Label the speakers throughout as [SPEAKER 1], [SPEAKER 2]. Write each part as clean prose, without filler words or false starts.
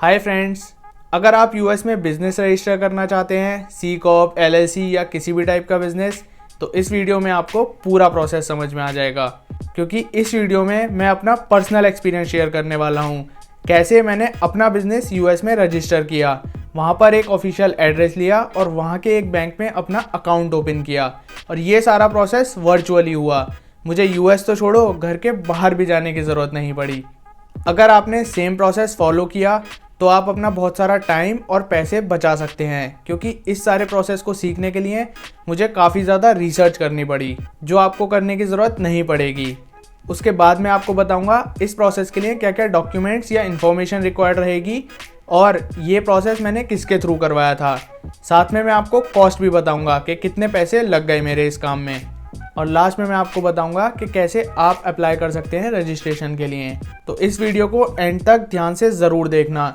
[SPEAKER 1] Hi friends, अगर आप US में बिज़नेस रजिस्टर करना चाहते हैं, सी कॉर्प, एलएलसी या किसी भी टाइप का बिज़नेस, तो इस वीडियो में आपको पूरा प्रोसेस समझ में आ जाएगा। क्योंकि इस वीडियो में मैं अपना पर्सनल एक्सपीरियंस शेयर करने वाला हूँ। कैसे मैंने अपना बिज़नेस यूएस में रजिस्टर किया, वहाँ पर एक ऑफिशियल एड्रेस लिया और वहाँ के एक बैंक में अपना अकाउंट ओपन किया। और ये सारा प्रोसेस वर्चुअली हुआ। मुझे यूएस तो छोड़ो, घर के बाहर भी जाने की ज़रूरत नहीं पड़ी। अगर आपने सेम प्रोसेस फॉलो किया तो आप अपना बहुत सारा टाइम और पैसे बचा सकते हैं। क्योंकि इस सारे प्रोसेस को सीखने के लिए मुझे काफ़ी ज़्यादा रिसर्च करनी पड़ी, जो आपको करने की ज़रूरत नहीं पड़ेगी। उसके बाद मैं आपको बताऊंगा इस प्रोसेस के लिए क्या क्या डॉक्यूमेंट्स या इन्फॉर्मेशन रिक्वायर्ड रहेगी और ये प्रोसेस मैंने किसके थ्रू करवाया था। साथ में मैं आपको कॉस्ट भी बताऊँगा कि कितने पैसे लग गए मेरे इस काम में। और लास्ट में मैं आपको बताऊंगा कि कैसे आप अप्लाई कर सकते हैं रजिस्ट्रेशन के लिए। तो इस वीडियो को एंड तक ध्यान से ज़रूर देखना,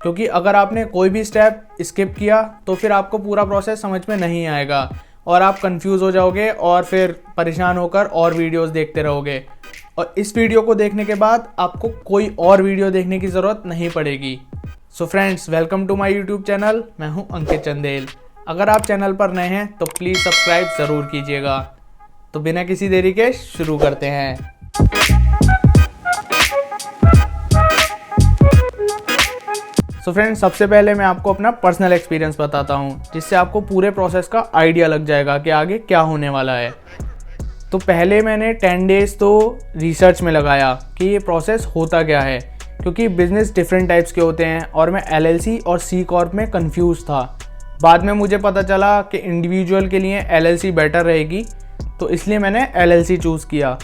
[SPEAKER 1] क्योंकि अगर आपने कोई भी स्टेप स्किप किया तो फिर आपको पूरा प्रोसेस समझ में नहीं आएगा और आप कंफ्यूज हो जाओगे और फिर परेशान होकर और वीडियोस देखते रहोगे। और इस वीडियो को देखने के बाद आपको कोई और वीडियो देखने की ज़रूरत नहीं पड़ेगी। So friends, welcome to my YouTube channel. मैं हूं अंकित चंदेल। अगर आप चैनल पर नए हैं तो प्लीज़ सब्सक्राइब ज़रूर कीजिएगा। तो बिना किसी देरी के शुरू करते हैं। सो फ्रेंड्स, सबसे पहले मैं आपको अपना पर्सनल एक्सपीरियंस बताता हूँ, जिससे आपको पूरे प्रोसेस का आइडिया लग जाएगा कि आगे क्या होने वाला है। तो पहले मैंने 10 डेज़ तो रिसर्च में लगाया कि ये प्रोसेस होता क्या है, क्योंकि बिज़नेस डिफरेंट टाइप्स के होते हैं और मैं LLC और C कॉर्प में कंफ्यूज था। बाद में मुझे पता चला कि इंडिविजुअल के लिए LLC बेटर रहेगी, तो इसलिए मैंने LLC चूज़ किया।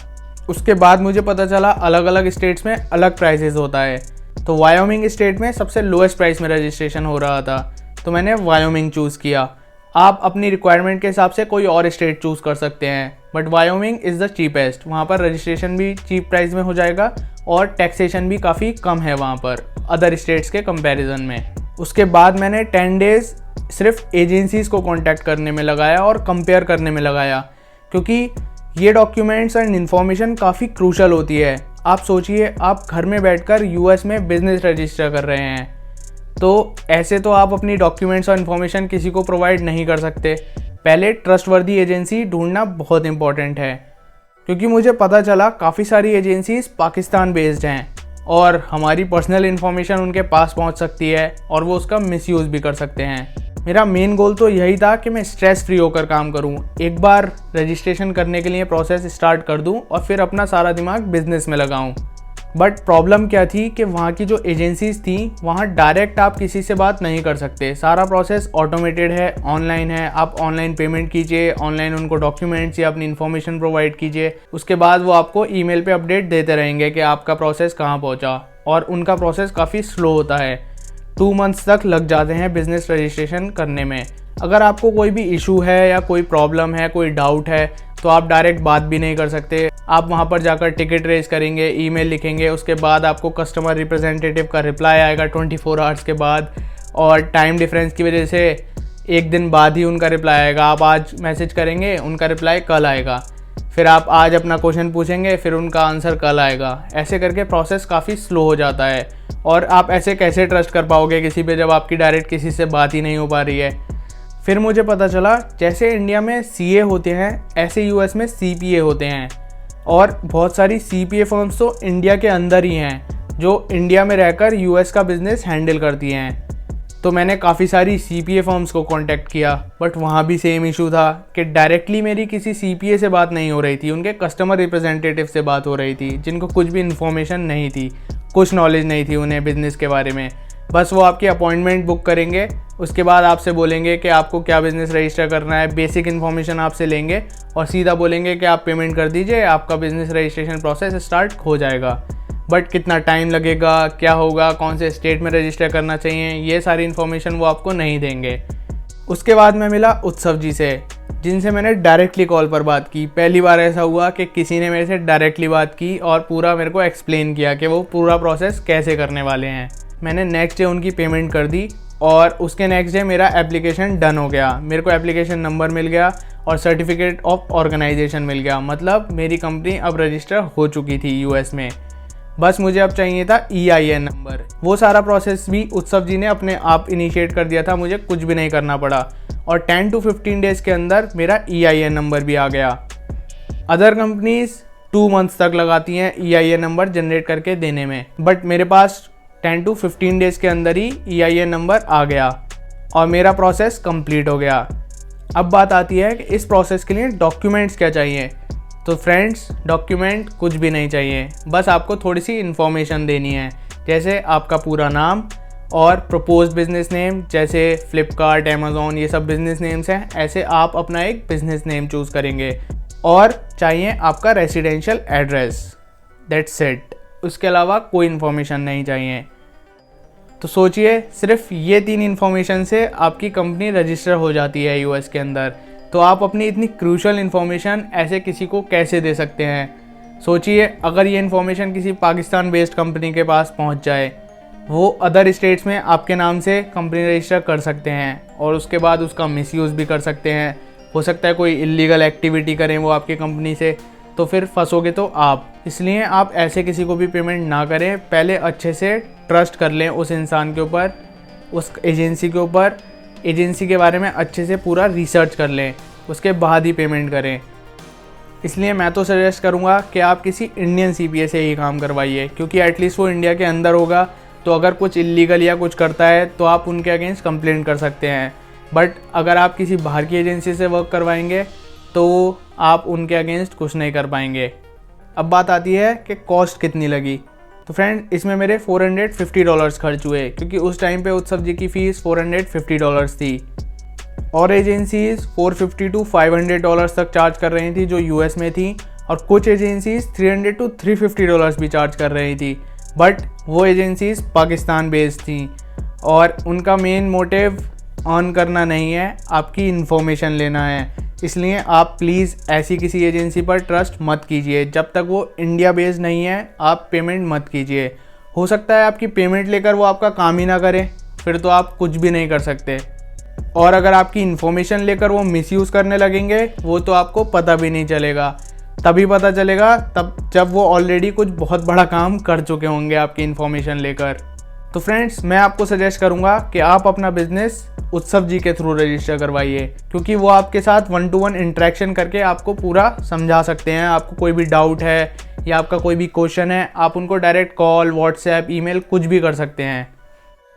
[SPEAKER 1] उसके बाद मुझे पता चला अलग अलग स्टेट्स में अलग प्राइसेस होता है। तो वायोमिंग स्टेट में सबसे लोएस्ट प्राइस में रजिस्ट्रेशन हो रहा था, तो मैंने वायोमिंग चूज़ किया। आप अपनी रिक्वायरमेंट के हिसाब से कोई और स्टेट चूज़ कर सकते हैं, but Wyoming is the cheapest. वहाँ पर रजिस्ट्रेशन भी चीप प्राइस में हो जाएगा और टैक्सेशन भी काफ़ी कम है वहाँ पर अदर स्टेट्स के कंपैरिजन में। उसके बाद मैंने 10 डेज़ सिर्फ एजेंसीज़ को कॉन्टैक्ट करने में लगाया और कंपेयर करने में लगाया, क्योंकि ये डॉक्यूमेंट्स एंड इन्फॉर्मेशन काफ़ी क्रूशल होती है। आप सोचिए, आप घर में बैठकर यूएस में बिज़नेस रजिस्टर कर रहे हैं, तो ऐसे तो आप अपनी डॉक्यूमेंट्स और इन्फॉर्मेशन किसी को प्रोवाइड नहीं कर सकते। पहले ट्रस्टवर्दी एजेंसी ढूंढना बहुत इंपॉर्टेंट है, क्योंकि मुझे पता चला काफ़ी सारी एजेंसीज पाकिस्तान बेस्ड हैं और हमारी पर्सनल इन्फॉर्मेशन उनके पास पहुंच सकती है और वो उसका मिसयूज़ भी कर सकते हैं। मेरा मेन गोल तो यही था कि मैं स्ट्रेस फ्री होकर काम करूं, एक बार रजिस्ट्रेशन करने के लिए प्रोसेस स्टार्ट कर दूं और फिर अपना सारा दिमाग बिजनेस में लगाऊं। बट प्रॉब्लम क्या थी कि वहाँ की जो एजेंसीज थी, वहाँ डायरेक्ट आप किसी से बात नहीं कर सकते। सारा प्रोसेस ऑटोमेटेड है, ऑनलाइन है। आप ऑनलाइन पेमेंट कीजिए, ऑनलाइन उनको डॉक्यूमेंट्स या अपनी इन्फॉर्मेशन प्रोवाइड कीजिए। उसके बाद वो आपको ईमेल पे अपडेट देते रहेंगे कि आपका प्रोसेस कहाँ पहुँचा। और उनका प्रोसेस काफ़ी स्लो होता है, 2 मंथ्स तक लग जाते हैं बिज़नेस रजिस्ट्रेशन करने में। अगर आपको कोई भी इशू है या कोई प्रॉब्लम है, कोई डाउट है, तो आप डायरेक्ट बात भी नहीं कर सकते। आप वहाँ पर जाकर टिकट रेज करेंगे, ईमेल लिखेंगे, उसके बाद आपको कस्टमर रिप्रेजेंटेटिव का रिप्लाई आएगा 24 आवर्स के बाद। और टाइम डिफरेंस की वजह से एक दिन बाद ही उनका रिप्लाई आएगा। आप आज मैसेज करेंगे, उनका रिप्लाई कल आएगा। फिर आप आज अपना क्वेश्चन पूछेंगे, फिर उनका आंसर कल आएगा। ऐसे करके प्रोसेस काफ़ी स्लो हो जाता है। और आप ऐसे कैसे ट्रस्ट कर पाओगे किसी पे, जब आपकी डायरेक्ट किसी से बात ही नहीं हो पा रही है। फिर मुझे पता चला जैसे इंडिया में CA होते हैं, ऐसे US में CPA होते हैं। और बहुत सारी CPA फर्म्स तो इंडिया के अंदर ही हैं, जो इंडिया में रहकर US का बिज़नेस हैंडल करती हैं। तो मैंने काफ़ी सारी CPA फर्म्स को कांटेक्ट किया, बट वहाँ भी सेम इशू था कि डायरेक्टली मेरी किसी CPA से बात नहीं हो रही थी। उनके कस्टमर रिप्रेजेंटेटिव से बात हो रही थी, जिनको कुछ भी इन्फॉर्मेशन नहीं थी, कुछ नॉलेज नहीं थी उन्हें बिज़नेस के बारे में। बस वो आपकी अपॉइंटमेंट बुक करेंगे, उसके बाद आपसे बोलेंगे कि आपको क्या बिज़नेस रजिस्टर करना है, बेसिक इन्फॉर्मेशन आपसे लेंगे और सीधा बोलेंगे कि आप पेमेंट कर दीजिए, आपका बिज़नेस रजिस्ट्रेशन प्रोसेस स्टार्ट हो जाएगा। बट कितना टाइम लगेगा, क्या होगा, कौन से स्टेट में रजिस्टर करना चाहिए, ये सारी इन्फॉर्मेशन वो आपको नहीं देंगे। उसके बाद मैं मिला उत्सव जी से, जिनसे मैंने डायरेक्टली कॉल पर बात की। पहली बार ऐसा हुआ कि किसी ने मेरे से डायरेक्टली बात की और पूरा मेरे को एक्सप्लेन किया कि वो पूरा प्रोसेस कैसे करने वाले हैं। मैंने नेक्स्ट डे उनकी पेमेंट कर दी और उसके नेक्स्ट डे मेरा एप्लीकेशन डन हो गया। मेरे को एप्लीकेशन नंबर मिल गया और सर्टिफिकेट ऑफ ऑर्गेनाइजेशन मिल गया। मतलब मेरी कंपनी अब रजिस्टर हो चुकी थी US में। बस मुझे अब चाहिए था EIN नंबर। वो सारा प्रोसेस भी उत्सव जी ने अपने आप इनिशिएट कर दिया था, मुझे कुछ भी नहीं करना पड़ा और 10 to 15 डेज के अंदर मेरा EIN नंबर भी आ गया। अदर कंपनीज 2 मंथ्स तक लगाती हैं EIN नंबर जनरेट करके देने में, बट मेरे पास 10 to 15 डेज के अंदर ही EIN नंबर आ गया और मेरा प्रोसेस कंप्लीट हो गया। अब बात आती है कि इस प्रोसेस के लिए डॉक्यूमेंट्स क्या चाहिए। तो फ्रेंड्स, डॉक्यूमेंट कुछ भी नहीं चाहिए, बस आपको थोड़ी सी इन्फॉर्मेशन देनी है, जैसे आपका पूरा नाम और प्रपोज्ड बिजनेस नेम, जैसे फ्लिपकार्ट, अमेज़ॉन, ये सब बिजनेस नेम्स हैं, ऐसे आप अपना एक बिजनेस नेम चूज़ करेंगे और चाहिए आपका रेसिडेंशियल एड्रेस, दैट्स इट। उसके अलावा कोई इन्फॉर्मेशन नहीं चाहिए। तो सोचिए, सिर्फ ये 3 इन्फॉर्मेशन से आपकी कंपनी रजिस्टर हो जाती है यूएस के अंदर। तो आप अपनी इतनी क्रूशल इन्फॉर्मेशन ऐसे किसी को कैसे दे सकते हैं? सोचिए, अगर ये इन्फॉर्मेशन किसी पाकिस्तान बेस्ड कंपनी के पास पहुंच जाए, वो अदर स्टेट्स में आपके नाम से कंपनी रजिस्टर कर सकते हैं और उसके बाद उसका मिसयूज़ भी कर सकते हैं। हो सकता है कोई इलीगल एक्टिविटी करें वो आपकी कंपनी से, तो फिर फंसोगे तो आप। इसलिए आप ऐसे किसी को भी पेमेंट ना करें, पहले अच्छे से ट्रस्ट कर लें उस इंसान के ऊपर, उस एजेंसी के ऊपर, एजेंसी के बारे में अच्छे से पूरा रिसर्च कर लें, उसके बाद ही पेमेंट करें। इसलिए मैं तो सजेस्ट करूँगा कि आप किसी इंडियन CPA से ही काम करवाइए, क्योंकि एटलीस्ट वो इंडिया के अंदर होगा, तो अगर कुछ इलीगल या कुछ करता है तो आप उनके अगेंस्ट कंप्लेंट कर सकते हैं। बट अगर आप किसी बाहर की एजेंसी से वर्क करवाएंगे तो आप उनके अगेंस्ट कुछ नहीं कर पाएंगे। अब बात आती है कि कॉस्ट कितनी लगी। तो फ्रेंड, इसमें मेरे $450 खर्च हुए, क्योंकि उस टाइम पे उत्सव जी की फ़ीस $450 थी और एजेंसीज़ $450 to $500 तक चार्ज कर रही थी जो US में थी, और कुछ एजेंसीज़ $300 to $350 भी चार्ज कर रही थी। बट वो एजेंसीज़ पाकिस्तान बेस्ड थी और उनका मेन मोटिव अर्न करना नहीं है, आपकी इन्फॉर्मेशन लेना है। इसलिए आप प्लीज़ ऐसी किसी एजेंसी पर ट्रस्ट मत कीजिए, जब तक वो इंडिया बेस्ड नहीं है आप पेमेंट मत कीजिए। हो सकता है आपकी पेमेंट लेकर वो आपका काम ही ना करे, फिर तो आप कुछ भी नहीं कर सकते। और अगर आपकी इन्फॉर्मेशन लेकर वो मिसयूज़ करने लगेंगे, वो तो आपको पता भी नहीं चलेगा। तभी पता चलेगा तब जब वो ऑलरेडी कुछ बहुत बड़ा काम कर चुके होंगे आपकी इन्फॉर्मेशन लेकर। तो फ्रेंड्स, मैं आपको सजेस्ट करूंगा कि आप अपना बिजनेस उत्सव जी के थ्रू रजिस्टर करवाइए, क्योंकि वो आपके साथ 1-to-1 इंटरेक्शन करके आपको पूरा समझा सकते हैं। आपको कोई भी डाउट है या आपका कोई भी क्वेश्चन है, आप उनको डायरेक्ट कॉल, व्हाट्सएप, ईमेल कुछ भी कर सकते हैं।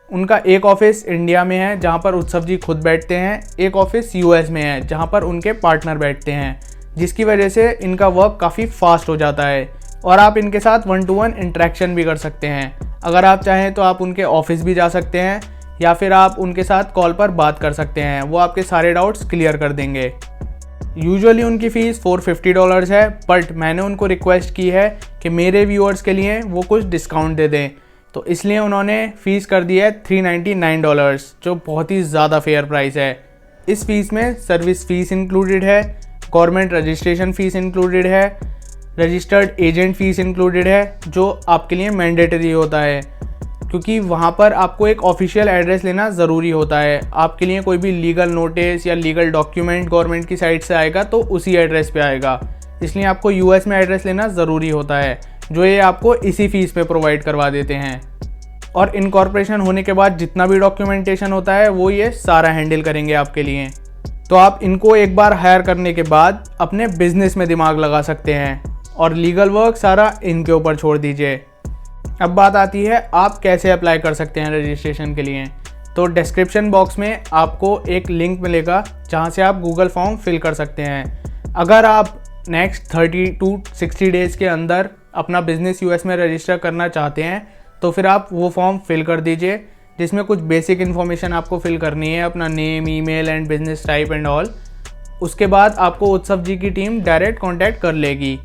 [SPEAKER 1] उनका एक ऑफिस इंडिया में है जहाँ पर उत्सव जी खुद बैठते हैं, एक ऑफिस US में है जहाँ पर उनके पार्टनर बैठते हैं, जिसकी वजह से इनका वर्क काफ़ी फास्ट हो जाता है और आप इनके साथ 1-to-1 इंटरेक्शन भी कर सकते हैं। अगर आप चाहें तो आप उनके ऑफिस भी जा सकते हैं या फिर आप उनके साथ कॉल पर बात कर सकते हैं, वो आपके सारे डाउट्स क्लियर कर देंगे। यूजुअली उनकी फ़ीस $450 है, बट मैंने उनको रिक्वेस्ट की है कि मेरे व्यूअर्स के लिए वो कुछ डिस्काउंट दे दें, तो इसलिए उन्होंने फ़ीस कर दी है $399, जो बहुत ही ज़्यादा फेयर प्राइस है। इस फीस में सर्विस फ़ीस इंक्लूडेड है, गवर्नमेंट रजिस्ट्रेशन फ़ीस इंक्लूडेड है, रजिस्टर्ड एजेंट फ़ीस इंक्लूडेड है, जो आपके लिए मैंडेटरी होता है, क्योंकि वहाँ पर आपको एक ऑफिशियल एड्रेस लेना ज़रूरी होता है। आपके लिए कोई भी लीगल नोटिस या लीगल डॉक्यूमेंट गवर्नमेंट की साइट से आएगा तो उसी एड्रेस पे आएगा, इसलिए आपको US में एड्रेस लेना ज़रूरी होता है, जो ये आपको इसी फीस पे प्रोवाइड करवा देते हैं। और इनकॉर्पोरेशन होने के बाद जितना भी डॉक्यूमेंटेशन होता है वो ये सारा हैंडल करेंगे आपके लिए। तो आप इनको एक बार हायर करने के बाद अपने बिजनेस में दिमाग लगा सकते हैं और लीगल वर्क सारा इनके ऊपर छोड़ दीजिए। अब बात आती है आप कैसे अप्लाई कर सकते हैं रजिस्ट्रेशन के लिए। तो डिस्क्रिप्शन बॉक्स में आपको एक लिंक मिलेगा जहां से आप गूगल फॉर्म फिल कर सकते हैं। अगर आप नेक्स्ट 30 to 60 डेज़ के अंदर अपना बिजनेस US में रजिस्टर करना चाहते हैं तो फिर आप वो फॉर्म फिल कर दीजिए, जिसमें कुछ बेसिक इन्फॉर्मेशन आपको फिल करनी है, अपना name, email and business type and all. उसके बाद आपको उत्सव जी की टीम डायरेक्ट कांटेक्ट कर लेगी।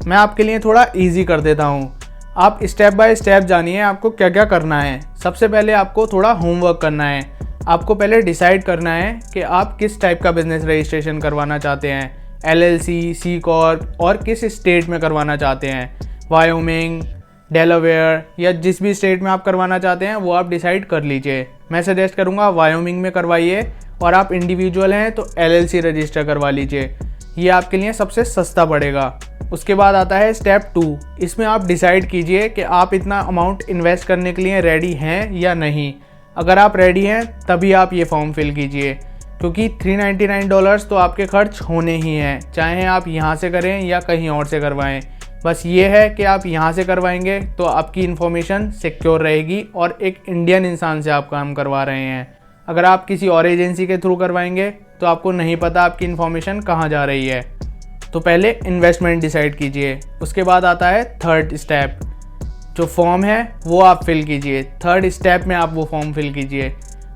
[SPEAKER 1] मैं आपके लिए थोड़ा इजी कर देता हूँ, आप स्टेप बाय स्टेप जानिए आपको क्या क्या करना है। सबसे पहले आपको थोड़ा होमवर्क करना है। आपको पहले डिसाइड करना है कि आप किस टाइप का बिजनेस रजिस्ट्रेशन करवाना चाहते हैं, LLC, C Corp और किस स्टेट में करवाना चाहते हैं, वायोमिंग, डेलावेयर या जिस भी स्टेट में आप करवाना चाहते हैं वो आप डिसाइड कर लीजिए। मैं सजेस्ट करूँगा वायोमिंग में करवाइए, और आप इंडिविजुअल हैं तो LLC रजिस्टर करवा लीजिए, ये आपके लिए सबसे सस्ता पड़ेगा। उसके बाद आता है स्टेप 2। इसमें आप डिसाइड कीजिए कि आप इतना अमाउंट इन्वेस्ट करने के लिए रेडी हैं या नहीं। अगर आप रेडी हैं तभी आप ये फॉर्म फिल कीजिए, क्योंकि $399 तो आपके खर्च होने ही हैं, चाहे आप यहाँ से करें या कहीं और से करवाएं। बस ये है कि आप यहाँ से करवाएंगे तो आपकी इन्फॉर्मेशन सिक्योर रहेगी और एक इंडियन इंसान से आप काम करवा रहे हैं। अगर आप किसी और एजेंसी के थ्रू करवाएंगे तो आपको नहीं पता आपकी इन्फॉर्मेशन कहाँ जा रही है। तो पहले इन्वेस्टमेंट डिसाइड कीजिए। उसके बाद आता है थर्ड स्टेप, जो फॉर्म है वो आप फिल कीजिए। थर्ड स्टेप में आप वो फॉर्म फिल कीजिए।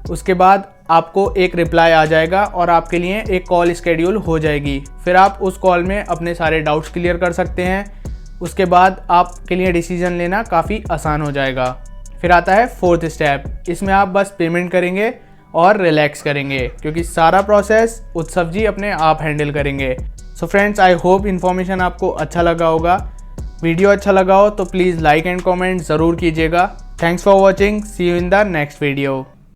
[SPEAKER 1] उसके बाद आपको एक रिप्लाई आ जाएगा और आपके लिए एक कॉल स्केड्यूल हो जाएगी। फिर आप उस कॉल में अपने सारे डाउट्स क्लियर कर सकते हैं। उसके बाद आपके लिए डिसीजन लेना काफ़ी आसान हो जाएगा। फिर आता है फोर्थ स्टेप। इसमें आप बस पेमेंट करेंगे और रिलैक्स करेंगे, क्योंकि सारा प्रोसेस उत्सव जी अपने आप हैंडल करेंगे। So friends, I hope information आपको अच्छा लगा होगा। वीडियो अच्छा लगा हो तो प्लीज़ लाइक एंड कमेंट ज़रूर कीजिएगा। Thanks for watching. See you in the next video.